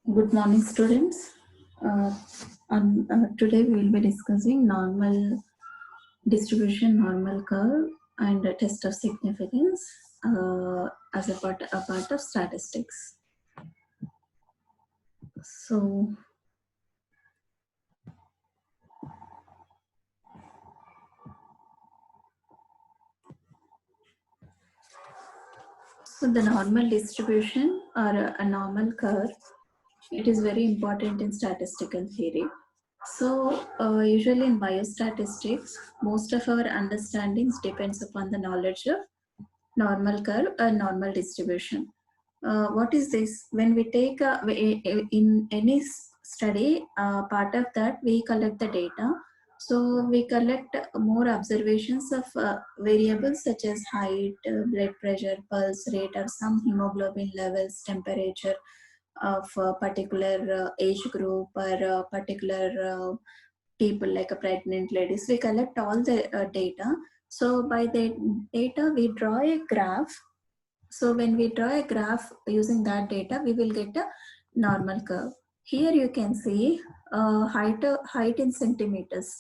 Good morning, students. Today we will be discussing normal distribution, normal curve, and a test of significance as a part of statistics. So, so the normal distribution or a normal curve, it is very important in statistical theory. So, usually in biostatistics, most of our understandings depends upon the knowledge of normal curve or normal distribution. What is this? When we take in any study, part of that we collect the data. So we collect more observations of variables such as height, blood pressure, pulse rate, or some hemoglobin levels, temperature of a particular age group or a particular people like a pregnant ladies. We collect all the data. So by the data, we draw a graph. So when we draw a graph using that data, we will get a normal curve. Here you can see height in centimeters,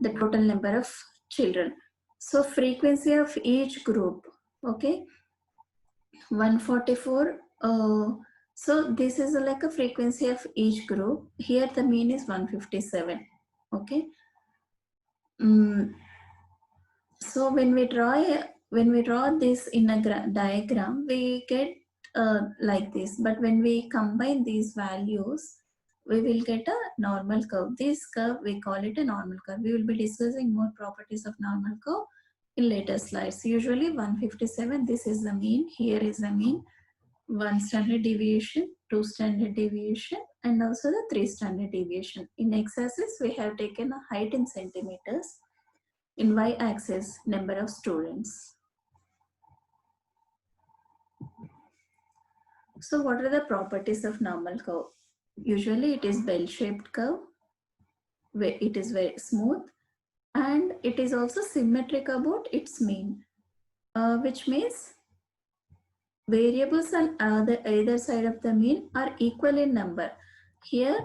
the total number of children. So frequency of each group, okay, 144. So this is like a frequency of each group. Here the mean is 157, okay. So when we draw this in a diagram, we get like this. But when we combine these values, we will get a normal curve. This curve, we call it a normal curve. We will be discussing more properties of normal curve in later slides. Usually 157, this is the mean. Here is the mean. 1 standard deviation, 2 standard deviation, and also the 3 standard deviation. In x-axis, we have taken a height in centimeters. In y-axis, number of students. So what are the properties of normal curve? Usually it is bell-shaped curve, where it is very smooth, and it is also symmetric about its mean, which means variables on either side of the mean are equal in number. Here,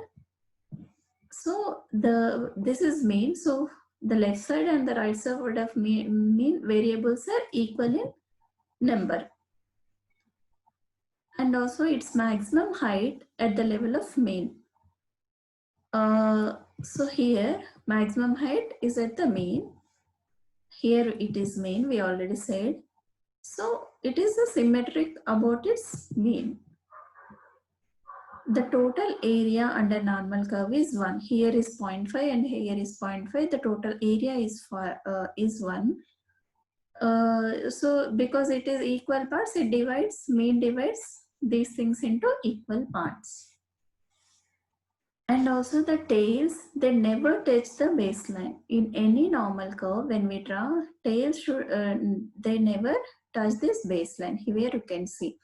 so this is mean, so the left side and the right side would have mean variables are equal in number. And also its maximum height at the level of mean. So here maximum height is at the mean. Here it is mean, we already said. So it is a symmetric about its mean. The total area under normal curve is 1. Here is 0.5 and here is 0.5. The total area is 1. So because it is equal parts, it divides, mean divides these things into equal parts. And also the tails, they never touch the baseline. In any normal curve, when we draw, tails should, they never touch this baseline. Here you can see.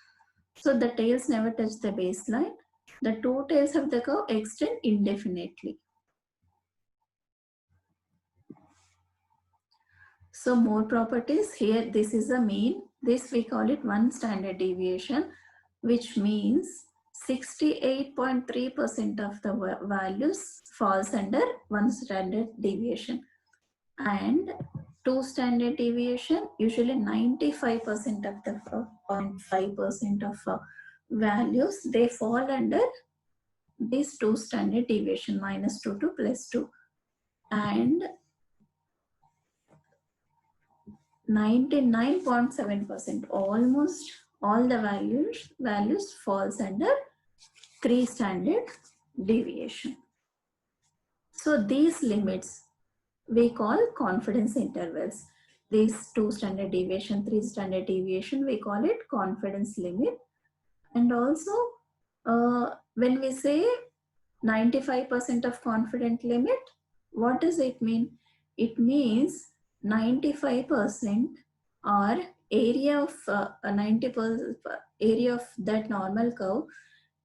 So the tails never touch the baseline. The two tails of the curve extend indefinitely. So more properties here, this is a mean. This we call it 1 standard deviation, which means 68.3% of the values falls under 1 standard deviation. And 2 standard deviation, usually 95% of the 0.5% of values, they fall under this 2 standard deviation, -2 to +2. And 99.7%, almost all the values falls under 3 standard deviation. So these limits we call confidence intervals. These 2 standard deviation, 3 standard deviation, we call it confidence limit. And also when we say 95% of confident limit, what does it mean? It means 95% or area of 90% area of that normal curve,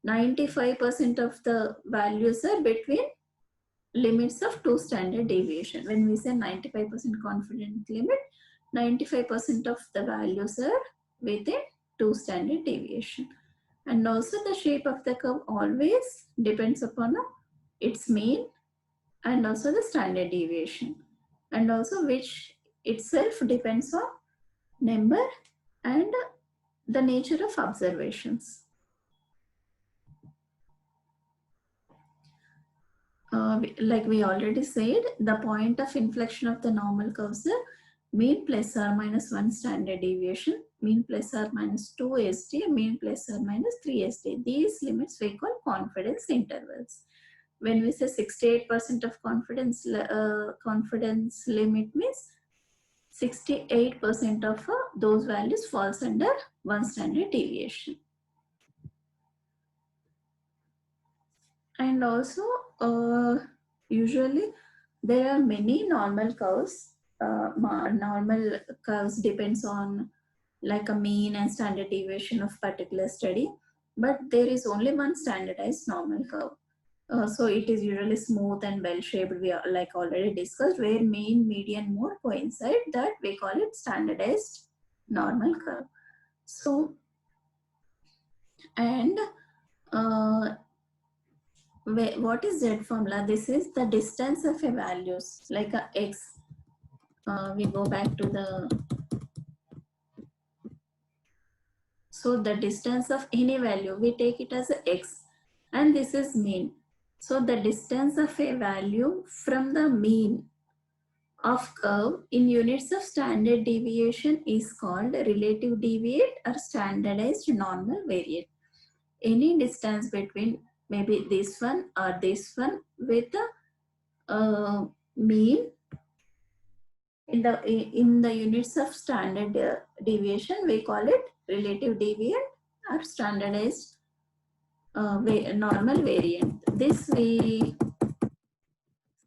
95% of the values are between limits of 2 standard deviation. When we say 95% confident limit, 95% of the values are within 2 standard deviation. And also the shape of the curve always depends upon its mean and also the standard deviation, and also which itself depends on number and the nature of observations. Like we already said, the point of inflection of the normal curves are mean plus or minus 1 standard deviation, mean plus or minus 2 SD, mean plus or minus 3 SD. These limits we call confidence intervals. When we say 68% of confidence limit means 68% of those values falls under 1 standard deviation. And also usually there are many normal curves. Normal curves depends on like a mean and standard deviation of particular study, but there is only one standardized normal curve. So it is usually smooth and bell shaped, we are like already discussed, where mean, median, mode coincide, that we call it standardized normal curve. So and what is Z formula? This is the distance of a values like a x. We go back to the, so the distance of any value we take it as a x, and this is mean. So the distance of a value from the mean of curve in units of standard deviation is called relative deviate or standardized normal variate. Any distance between maybe this one or this one with the mean in the units of standard deviation, we call it relative deviate or standardized normal variant. This we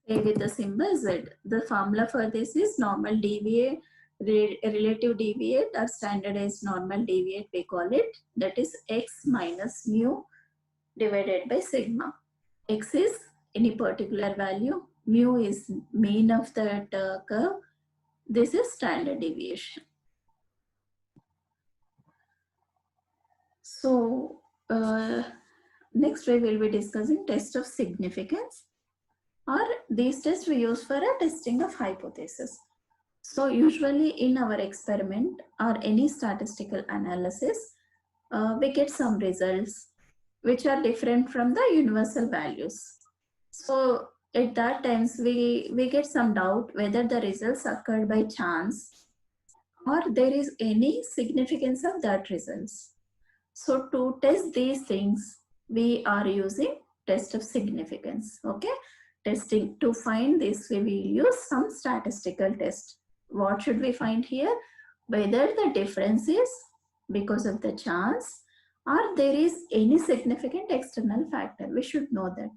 say with the symbol Z. The formula for this is normal deviate, relative deviate or standardized normal deviate, we call it. That is x minus mu divided by sigma. X is any particular value, mu is mean of that curve. This is standard deviation. So next we will be discussing test of significance, or these tests we use for a testing of hypothesis. So usually in our experiment or any statistical analysis, we get some results which are different from the universal values. So at that times we get some doubt whether the results occurred by chance or there is any significance of that results. So to test these things, we are using test of significance. Okay, testing to find this, we will use some statistical test. What should we find here? Whether the difference is because of the chance or there is any significant external factor. We should know that.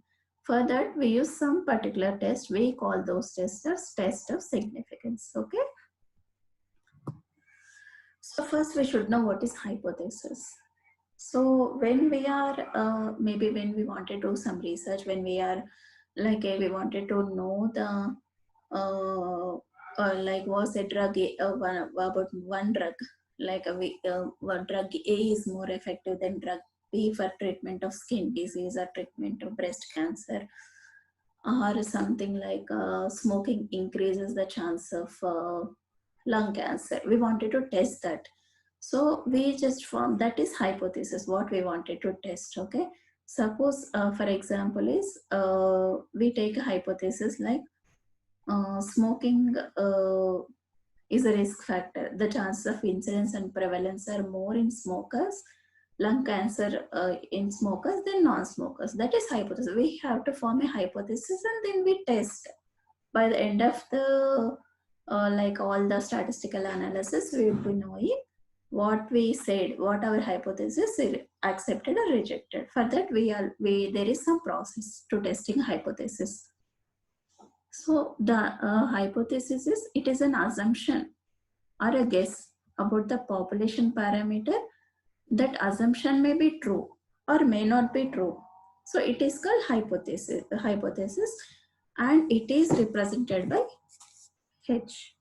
For that, we use some particular test. We call those tests as test of significance. Okay. So first, we should know what is hypothesis. So when we are, maybe when we want to do some research, when we are like, we wanted to know the, like was a drug, about one drug, like one drug A is more effective than drug B for treatment of skin disease or treatment of breast cancer, or something like smoking increases the chance of lung cancer. We wanted to test that. So we just formed, that is hypothesis, what we wanted to test. Okay. Suppose, for example, is we take a hypothesis like smoking is a risk factor. The chances of incidence and prevalence are more in smokers, lung cancer in smokers than non-smokers. That is hypothesis. We have to form a hypothesis and then we test. By the end of the like all the statistical analysis, we will be knowing what we said, what our hypothesis is accepted or rejected. For that, there is some process to testing hypothesis. So the hypothesis is, it is an assumption or a guess about the population parameter. That assumption may be true or may not be true. So it is called hypothesis, and it is represented by H.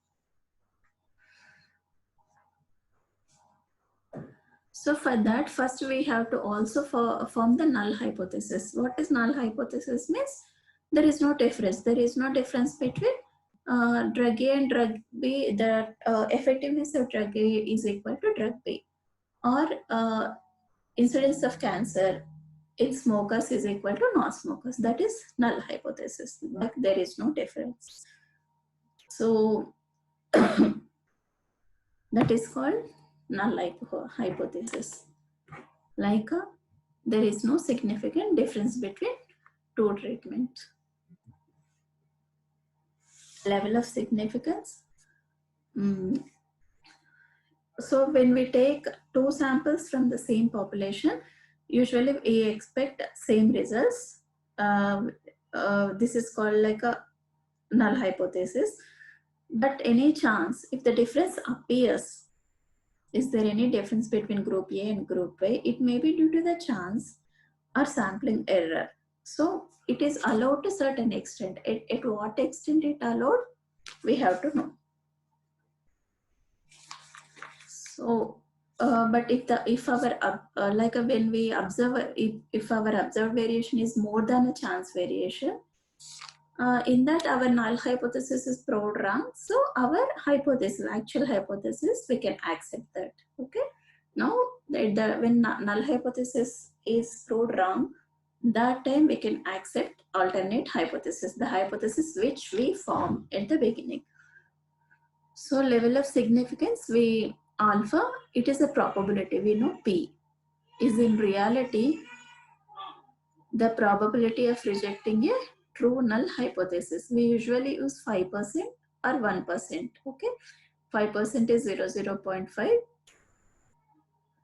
So for that, first we have to also form the null hypothesis. What is null hypothesis means? There is no difference. There is no difference between drug A and drug B. The effectiveness of drug A is equal to drug B. Or incidence of cancer in smokers is equal to non-smokers. That is null hypothesis. Like there is no difference. So that is called null hypothesis. Like there is no significant difference between two treatments. Level of significance. So when we take two samples from the same population, usually we expect same results. This is called like a null hypothesis. But any chance, if the difference appears, is there any difference between group A and group B? It may be due to the chance or sampling error. So it is allowed to certain extent. At what extent it allowed, we have to know. So, but if our like when we observe, if our observed variation is more than a chance variation, in that our null hypothesis is proved wrong. So our hypothesis, actual hypothesis, we can accept that. Okay. Now when null hypothesis is proved wrong, that time we can accept alternate hypothesis, the hypothesis which we formed at the beginning. So level of significance, we alpha, it is a probability. We know P is in reality the probability of rejecting a true null hypothesis. We usually use 5% or 1%. Okay, 5% is 0.5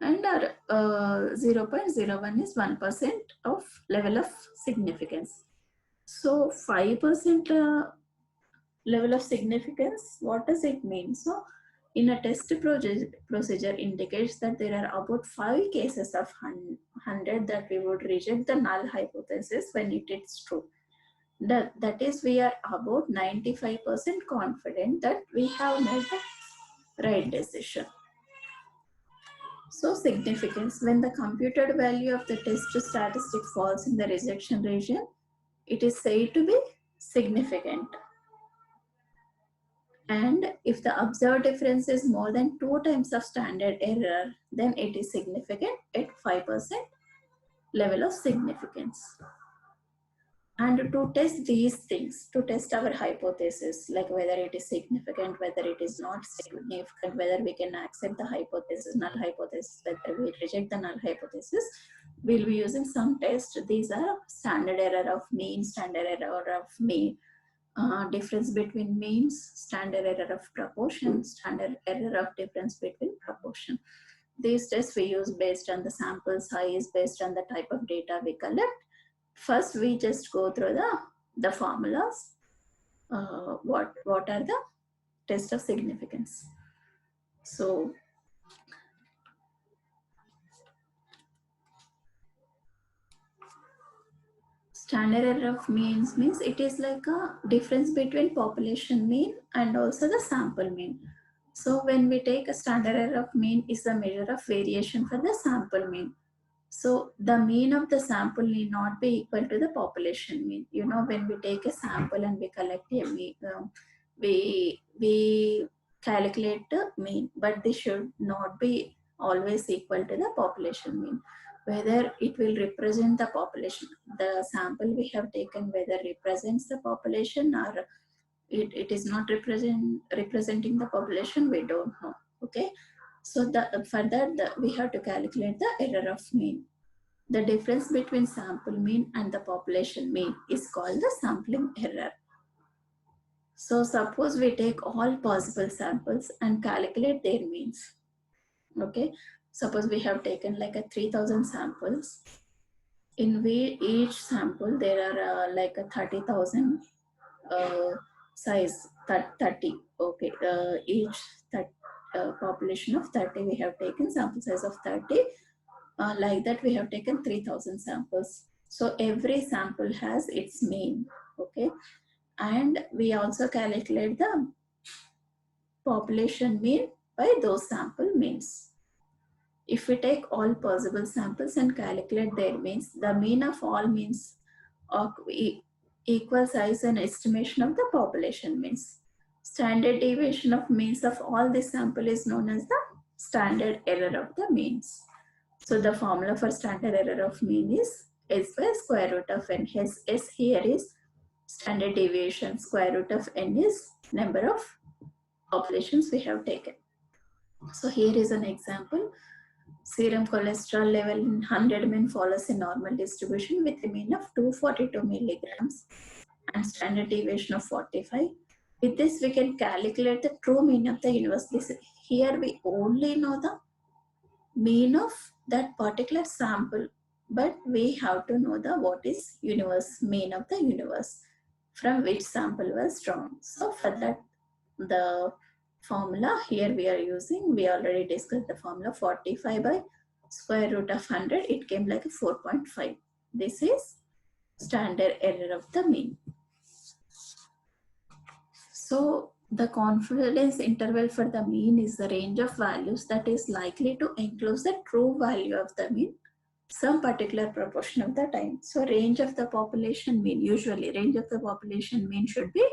and our 0.01 is 1% of level of significance. So 5% level of significance, what does it mean? So in a test procedure indicates that there are about 5 cases of 100 that we would reject the null hypothesis when it is true. That is, we are about 95% confident that we have made the right decision. So significance, when the computed value of the test statistic falls in the rejection region, it is said to be significant. And if the observed difference is more than 2 times of standard error, then it is significant at 5% level of significance. And to test these things, to test our hypothesis, like whether it is significant, whether it is not significant, whether we can accept the hypothesis, null hypothesis, whether we reject the null hypothesis, we'll be using some tests. These are standard error of mean, standard error of mean, difference between means, standard error of proportion, standard error of difference between proportion. These tests we use based on the sample size, based on the type of data we collect. First, we just go through the formulas. What are the tests of significance? So, standard error of means it is like a difference between population mean and also the sample mean. So when we take a standard error of mean is the measure of variation for the sample mean. So the mean of the sample need not be equal to the population mean. You know, when we take a sample and we collect a mean, we calculate the mean, but they should not be always equal to the population mean. Whether it will represent the population, the sample we have taken, whether represents the population or it is not representing the population, we don't know. Okay, so for that we have to calculate the error of mean. The difference between sample mean and the population mean is called the sampling error. So suppose we take all possible samples and calculate their means. Okay, suppose we have taken like a 3000 samples. In each sample there are like a 30,000 size, 30. Okay, each population of 30 we have taken sample size of 30. Like that we have taken 3000 samples. So every sample has its mean. Okay, and we also calculate the population mean by those sample means. If we take all possible samples and calculate their means, the mean of all means equals as an estimation of the population means. Standard deviation of means of all this sample is known as the standard error of the means. So the formula for standard error of mean is S by square root of n. Hence S here is standard deviation, square root of n is number of populations we have taken. So here is an example. Serum cholesterol level in 100 men follows a normal distribution with a mean of 242 milligrams and standard deviation of 45. With this, we can calculate the true mean of the universe. Here we only know the mean of that particular sample, but we have to know the what is universe, mean of the universe, from which sample was drawn. So for that, the formula here we are using, we already discussed the formula 45 by square root of 100, it came like a 4.5. This is standard error of the mean. So the confidence interval for the mean is the range of values that is likely to enclose the true value of the mean some particular proportion of the time. So range of the population mean, usually range of the population mean should be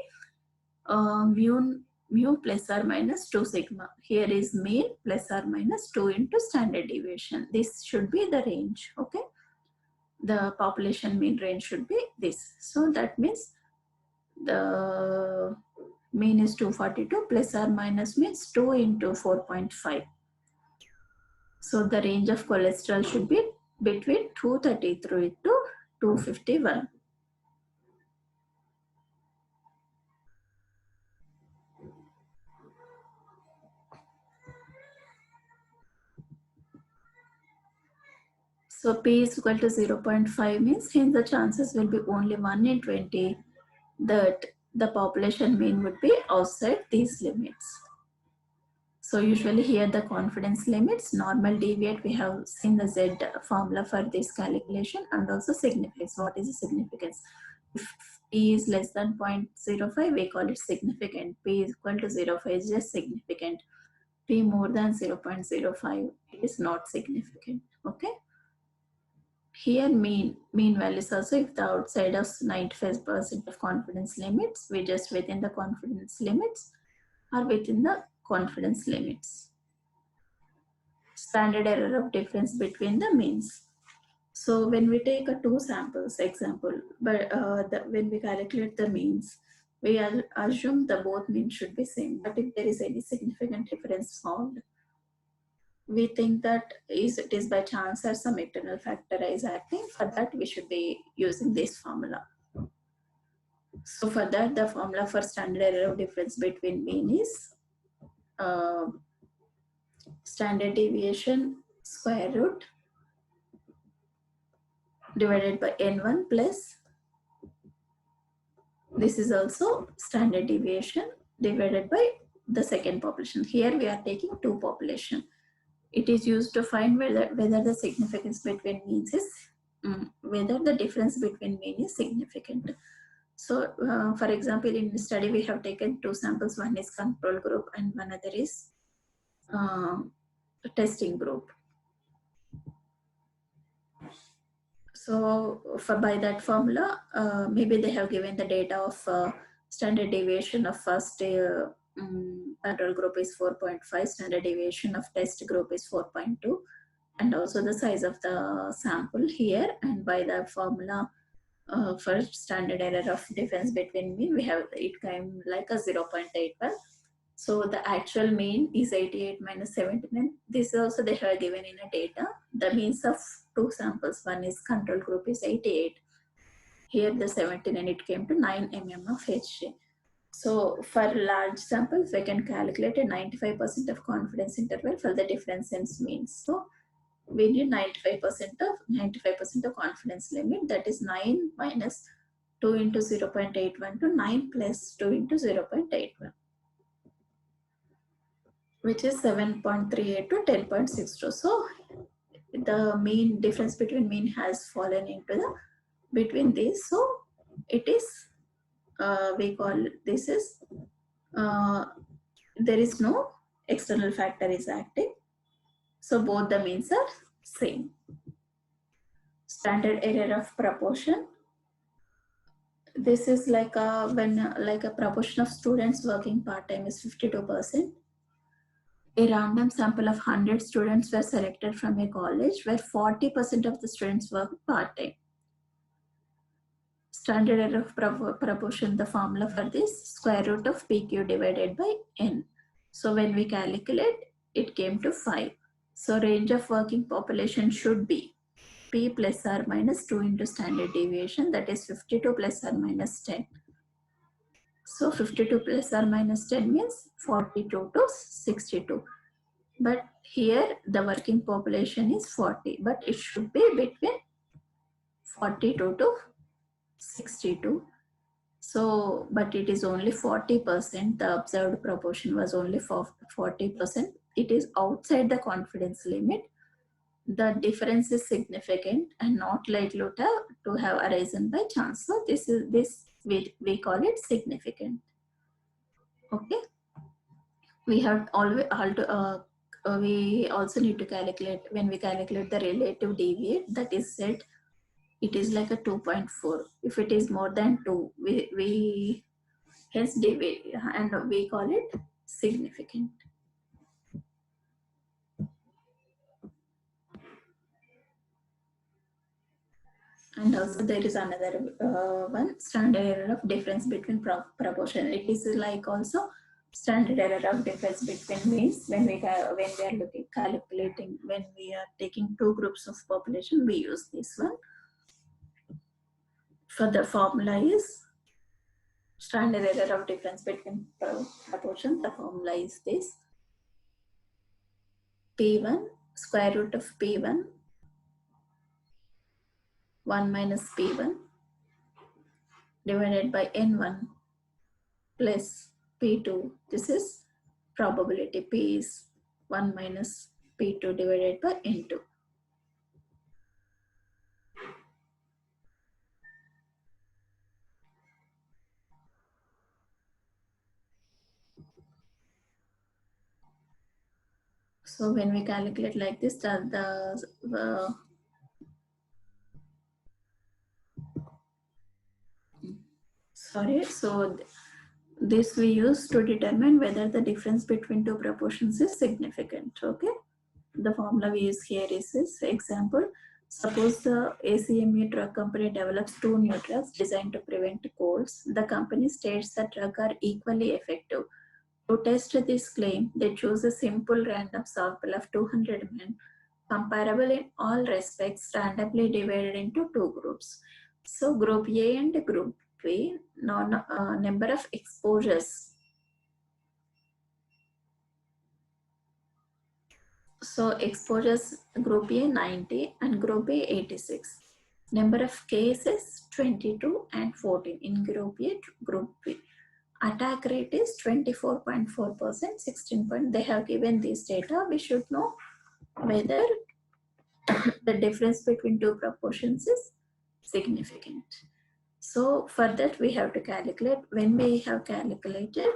mu plus or minus 2 sigma. Here is mean plus or minus 2 into standard deviation. This should be the range, okay? The population mean range should be this. So that means the mean is 242 plus or minus means 2 into 4.5. So the range of cholesterol should be between 233 to 251. So P is equal to 0.5 means hence the chances will be only 1 in 20 that the population mean would be outside these limits. So usually here the confidence limits, normal deviate, we have seen the Z formula for this calculation, and also significance. What is the significance? If P is less than 0.05, we call it significant. P is equal to 0.5 is just significant. P more than 0.05, it is not significant, okay? Here mean values also, if the outside of 95% of confidence limits, we just within the confidence limits or within the confidence limits. Standard error of difference between the means. So when we take a two samples example, but when we calculate the means, we assume the both means should be same. But if there is any significant difference found, we think that it is by chance or some external factor is acting. For that, we should be using this formula. So for that, the formula for standard error of difference between mean is standard deviation square root divided by n1 plus, this is also standard deviation divided by the second population. Here we are taking two population. It is used to find whether the significance between means is, whether the difference between mean is significant. So for example, in the study we have taken two samples, one is control group and one other is testing group. So by that formula, maybe they have given the data of standard deviation of first control group is 4.5, standard deviation of test group is 4.2, and also the size of the sample here. And by the formula for standard error of difference between mean, we have it came like a 0.81. So the actual mean is 88 minus 79. This also they have given in a data. The means of two samples, one is control group is 88. Here the 79, it came to 9 mm of Hg. So for large samples, we can calculate a 95% of confidence interval for the difference in means. So we need 95% of confidence limit, that is 9 minus 2 into 0.81 to 9 plus 2 into 0.81. which is 7.38 to 10.62. So the mean difference between mean has fallen into the between these. So it is we call this is there is no external factor is acting. So both the means are same. Standard error of proportion. This is like when like a proportion of students working part-time is 52%. A random sample of 100 students were selected from a college where 40% of the students work part-time. Standard error of proportion, the formula for this, square root of PQ divided by N. So when we calculate, it came to 5. So range of working population should be P plus or minus 2 into standard deviation, that is 52 plus or minus 10. So 52 plus or minus 10 means 42 to 62. But here the working population is 40, but it should be between 42 to 62. So, but it is only 40%. The observed proportion was only 40%. It is outside the confidence limit. The difference is significant and not likely to have arisen by chance. So this we call it significant. Okay. We have always we also need to calculate, when we calculate the relative deviate, that is said it is like a 2.4. If it is more than 2, we hence deviate, and we call it significant. And also there is another one, standard error of difference between proportion. It is like also standard error of difference between means, when we are looking calculating, when we are taking two groups of population, we use this one. For the formula is standard error of difference between proportion. The formula is this: P1 square root of P1 1 minus P1 divided by N1 plus P2. This is probability. P is 1 minus P2 divided by N2. So when we calculate like this, so this we use to determine whether the difference between two proportions is significant. Okay. The formula we use here is this example. Suppose the ACME drug company develops two new drugs designed to prevent colds. The company states that drugs are equally effective. To test this claim, they choose a simple random sample of 200 men, comparable in all respects, randomly divided into two groups. So group A and group B, number of exposures. So exposures, group A 90 and group B 86. Number of cases 22 and 14 in group A, group B. Attack rate is 24.4%, 16 They have given this data. We should know whether the difference between two proportions is significant. So for that we have to calculate. When we have calculated,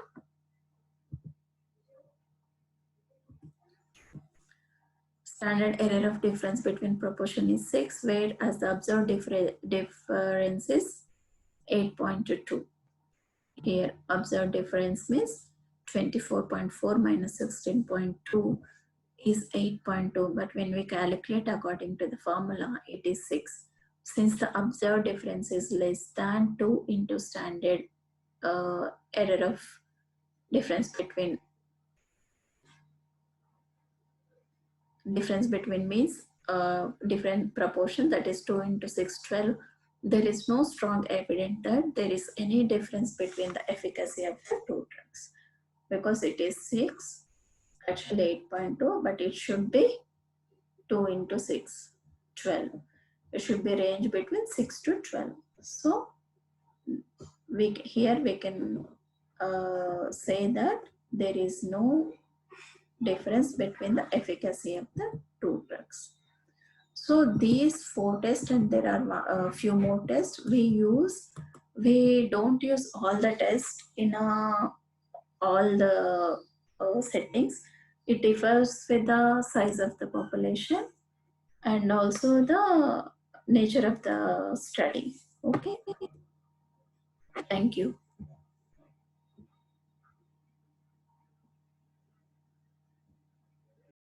standard error of difference between proportion is 6, whereas the observed difference is 8.2. Here observed difference means 24.4 minus 16.2 is 8.2, but when we calculate according to the formula, it is 6. Since the observed difference is less than 2 into standard error of difference between means different proportion, that is 2 into 6, 12. There is no strong evidence that there is any difference between the efficacy of the two drugs, because it is 6, actually 8.2, but it should be 2 into 6, 12. It should be range between 6 to 12. So here we can say that there is no difference between the efficacy of the two drugs. So these 4 tests, and there are a few more tests we use. We don't use all the tests in all the settings. It differs with the size of the population and also the nature of the study. Okay, thank you.